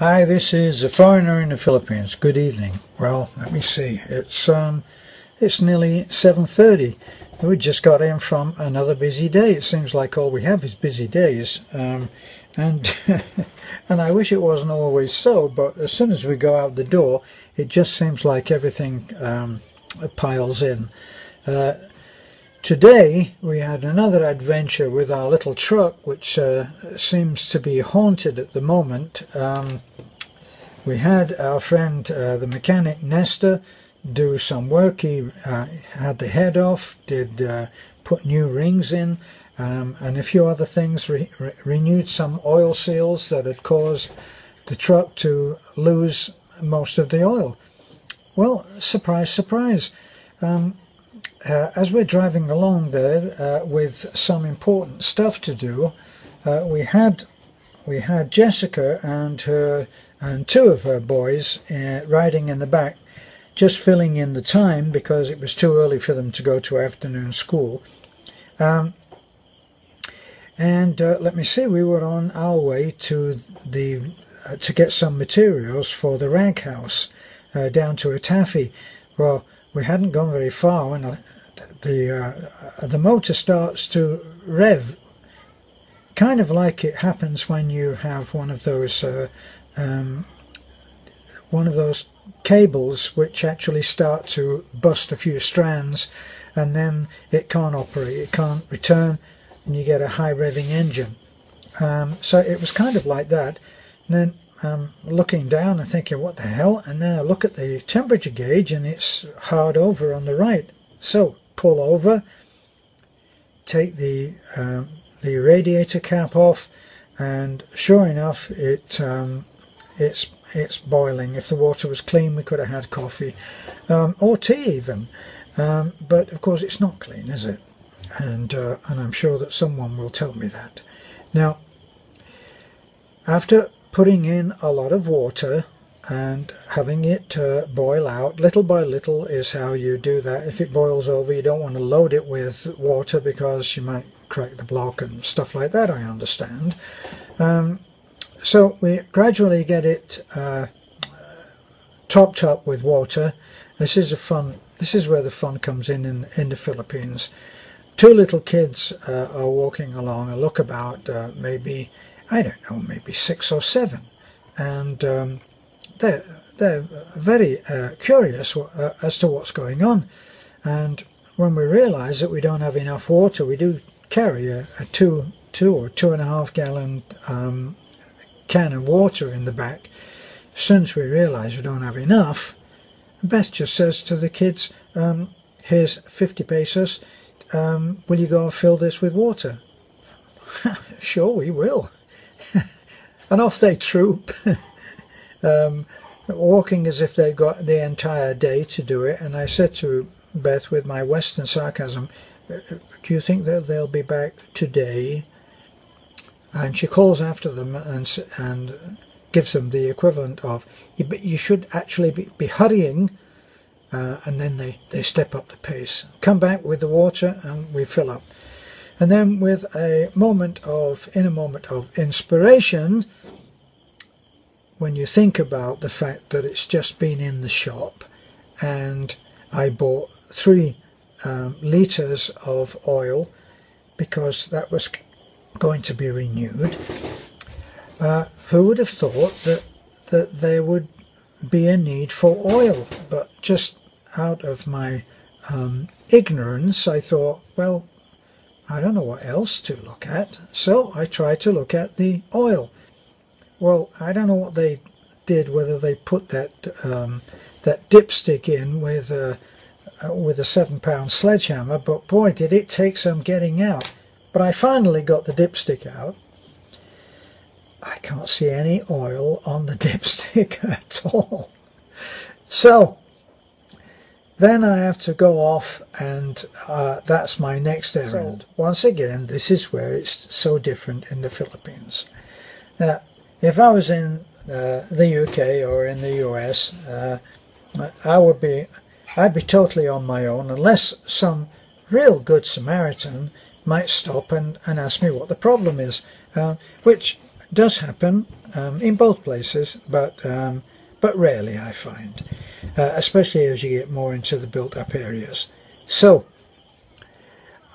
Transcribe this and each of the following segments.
Hi, this is a foreigner in the Philippines. Good evening. Well, let me see. It's nearly 7:30. We just got in from another busy day. It seems like all we have is busy days, and and I wish it wasn't always so. But as soon as we go out the door, it just seems like everything piles in. Today we had another adventure with our little truck, which seems to be haunted at the moment. We had our friend, the mechanic Nestor, do some work. He had the head off, did put new rings in, and a few other things, renewed some oil seals that had caused the truck to lose most of the oil. Well, surprise, surprise. As we're driving along there with some important stuff to do, we had Jessica and two of her boys riding in the back, just filling in the time because it was too early for them to go to afternoon school. Let me see, we were on our way to get some materials for the rag house down to a taffy. Well, we hadn't gone very far when the motor starts to rev, kind of like it happens when you have one of those cables which actually start to bust a few strands, and then it can't operate, it can't return, and you get a high revving engine. So it was kind of like that. And then looking down and thinking, what the hell? And then I look at the temperature gauge and it's hard over on the right. So pull over, take the radiator cap off, and sure enough, it's boiling. If the water was clean, we could have had coffee or tea even. But of course, it's not clean, is it? And I'm sure that someone will tell me that. Now, after putting in a lot of water and having it boil out little by little is how you do that. If it boils over, you don't want to load it with water because you might crack the block and stuff like that, I understand. So we gradually get it topped up with water. This is where the fun comes in the Philippines. Two little kids are walking along. I look about maybe, I don't know, maybe 6 or 7, and they're very curious as to what's going on. And when we realise that we don't have enough water, we do carry a 2 or 2.5 gallon can of water in the back. As soon as we realise we don't have enough, Beth just says to the kids, here's 50 pesos, will you go and fill this with water? Sure, we will. And off they troop, walking as if they've got the entire day to do it. And I said to Beth with my Western sarcasm, do you think that they'll be back today? And she calls after them and gives them the equivalent of, you should actually be hurrying, and then they step up the pace. Come back with the water and we fill up. And then with a moment of inspiration, when you think about the fact that it's just been in the shop and I bought 3 litres of oil because that was going to be renewed, who would have thought that there would be a need for oil? But just out of my ignorance, I thought, well, I don't know what else to look at, so I tried to look at the oil. Well, I don't know what they did, whether they put that dipstick in with a 7-pound sledgehammer, but boy, did it take some getting out. But I finally got the dipstick out. I can't see any oil on the dipstick at all. So then I have to go off, and that's my next errand. So, once again, this is where it's so different in the Philippines. Now, if I was in the UK or in the US, I'd be totally on my own, unless some real good Samaritan might stop and ask me what the problem is, which does happen in both places, but rarely I find, especially as you get more into the built-up areas. So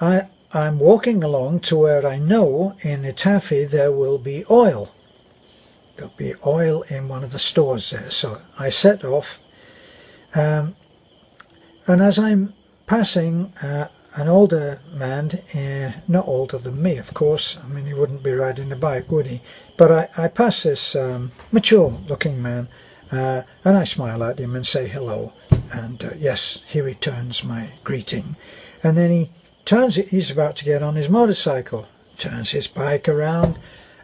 I'm walking along to where I know in Itafi there will be oil. There'll be oil in one of the stores there. So I set off, and as I'm passing an older man, not older than me of course, I mean he wouldn't be riding a bike would he, but I pass this mature looking man, and I smile at him and say hello, and yes, he returns my greeting. And then he turns it, he's about to get on his motorcycle, turns his bike around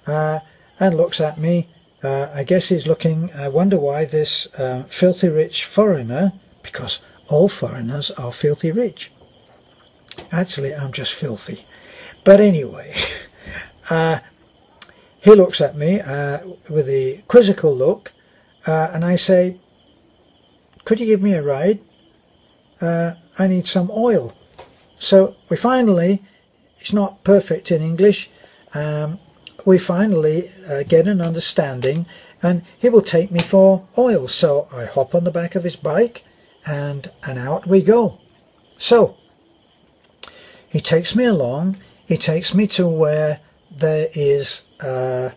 and looks at me. I guess he's looking, I wonder why this filthy rich foreigner, because all foreigners are filthy rich. Actually, I'm just filthy. But anyway, he looks at me with a quizzical look, and I say, could you give me a ride? I need some oil. So we finally, it's not perfect in English, we finally get an understanding, and he will take me for oil. So I hop on the back of his bike, and out we go. So he takes me along, he takes me to where there is a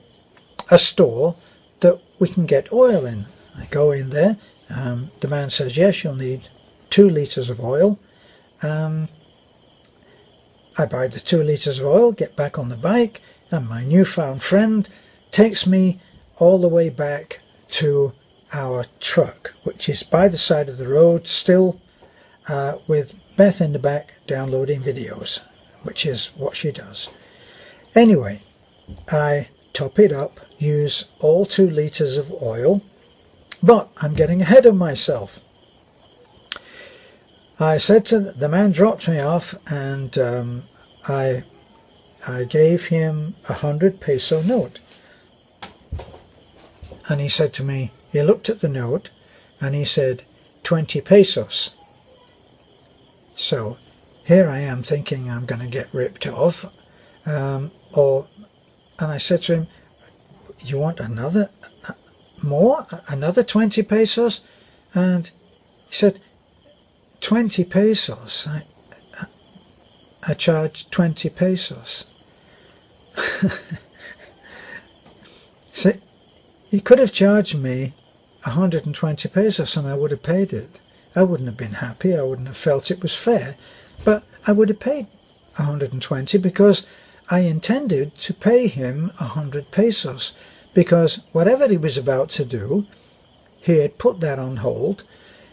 store that we can get oil in. I go in there, the man says, yes, you'll need 2 litres of oil. I buy the 2 litres of oil, get back on the bike, and my newfound friend takes me all the way back to our truck, which is by the side of the road still, with Beth in the back downloading videos, which is what she does. Anyway, I top it up, use all 2 litres of oil, but I'm getting ahead of myself. I said to the man, dropped me off, and I gave him 100 peso note. And he said to me, he looked at the note and he said, 20 pesos. So here I am thinking I'm going to get ripped off. And I said to him, you want another, another 20 pesos? And he said, 20 pesos. I charged 20 pesos. See, he could have charged me 120 pesos and I would have paid it. I wouldn't have been happy, I wouldn't have felt it was fair, but I would have paid 120 because I intended to pay him 100 pesos, because whatever he was about to do, he had put that on hold.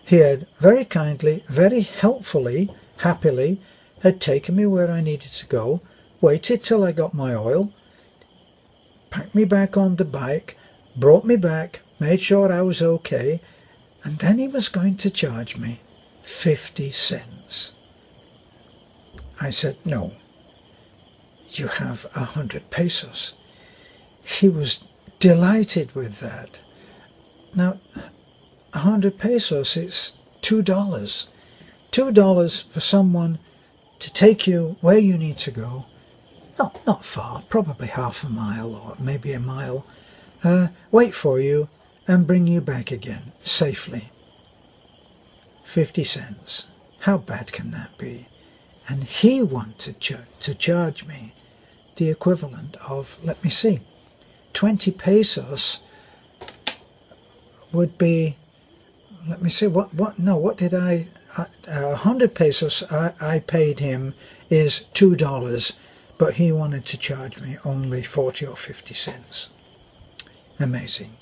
He had very kindly, very helpfully, happily, had taken me where I needed to go, waited till I got my oil, packed me back on the bike, brought me back, made sure I was okay, and then he was going to charge me 50 cents. I said, no, you have 100 pesos. He was delighted with that. Now, 100 pesos is $2. $2 for someone to take you where you need to go. No, not far, probably half a mile or maybe a mile. Wait for you and bring you back again safely. 50 cents. How bad can that be? And he wanted to charge me the equivalent of, let me see, 20 pesos would be, let me see, what did I 100 pesos I paid him is $2, but he wanted to charge me only 40 or 50 cents. Amazing.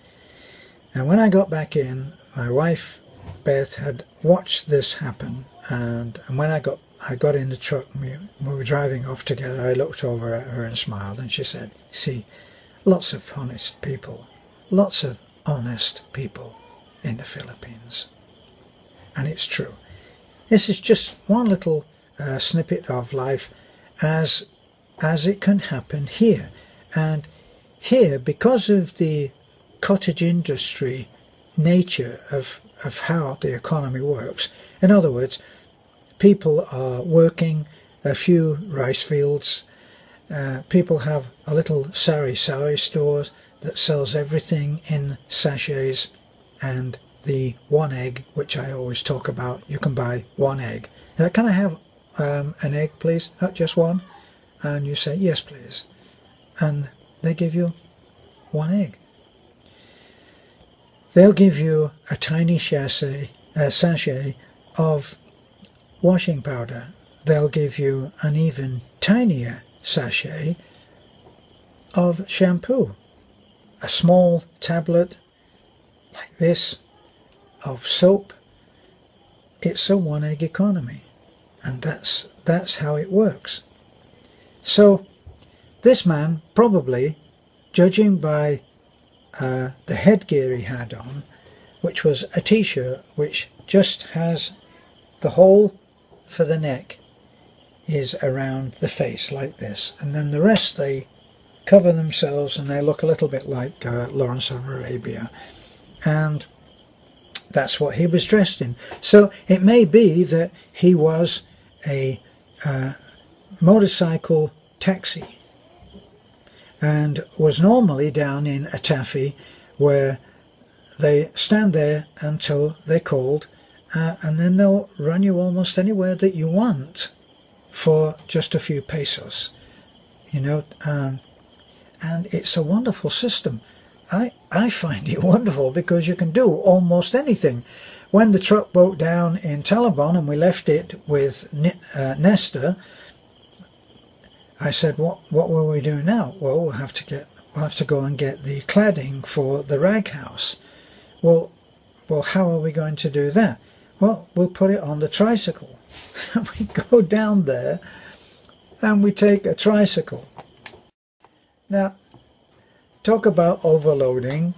And when I got back in, my wife Beth had watched this happen, and when I got in the truck, we were driving off together, I looked over at her and smiled, and she said, see, lots of honest people in the Philippines. And it's true. This is just one little snippet of life as it can happen here. And here, because of the cottage industry nature of how the economy works, in other words, people are working a few rice fields, people have a little sari stores, that sells everything in sachets, and the one egg, which I always talk about. You can buy one egg. Now, can I have an egg, please? Just one? And you say, yes, please. And they give you one egg. They'll give you a tiny sachet of washing powder. They'll give you an even tinier sachet of shampoo. A small tablet like this of soap. It's a one egg economy, and that's how it works. So this man, probably, judging by the headgear he had on, which was a t-shirt which just has the hole for the neck is around the face like this, and then the rest they cover themselves and they look a little bit like Lawrence of Arabia, and that's what he was dressed in. So it may be that he was a motorcycle taxi and was normally down in a taffy where they stand there until they're called, and then they'll run you almost anywhere that you want for just a few pesos, you know. And it's a wonderful system. I find it wonderful because you can do almost anything. When the truck broke down in Talabon and we left it with Nesta, I said, what will we do now? Well, we'll have to go and get the cladding for the rag house. Well, how are we going to do that? Well, we'll put it on the tricycle. We go down there and we take a tricycle. Now, talk about overloading.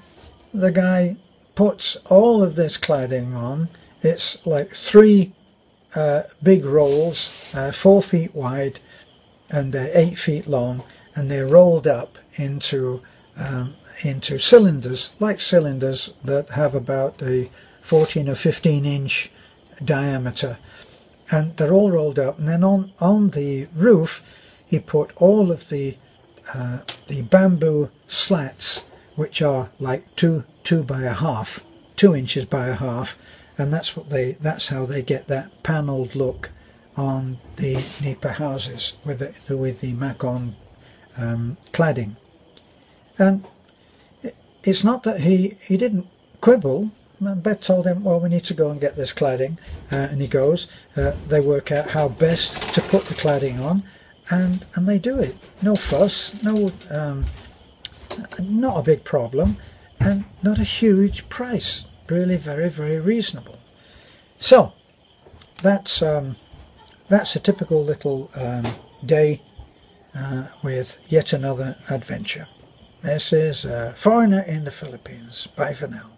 The guy puts all of this cladding on. It's like 3 big rolls, 4 feet wide, and they're 8 feet long, and they're rolled up into cylinders, like cylinders that have about a 14 or 15 inch diameter, and they're all rolled up. And then on the roof he put all of the bamboo slats, which are like 2 inches by a half, and that's how they get that panelled look on the Nipa houses with the Macon cladding. And it's not that he didn't quibble. Beth told him, well, we need to go and get this cladding, and he goes. They work out how best to put the cladding on, and they do it. No fuss, not a big problem, and not a huge price. Really very, very reasonable. So that's a typical little day with yet another adventure. This is a Foreigner in the Philippines. Bye for now.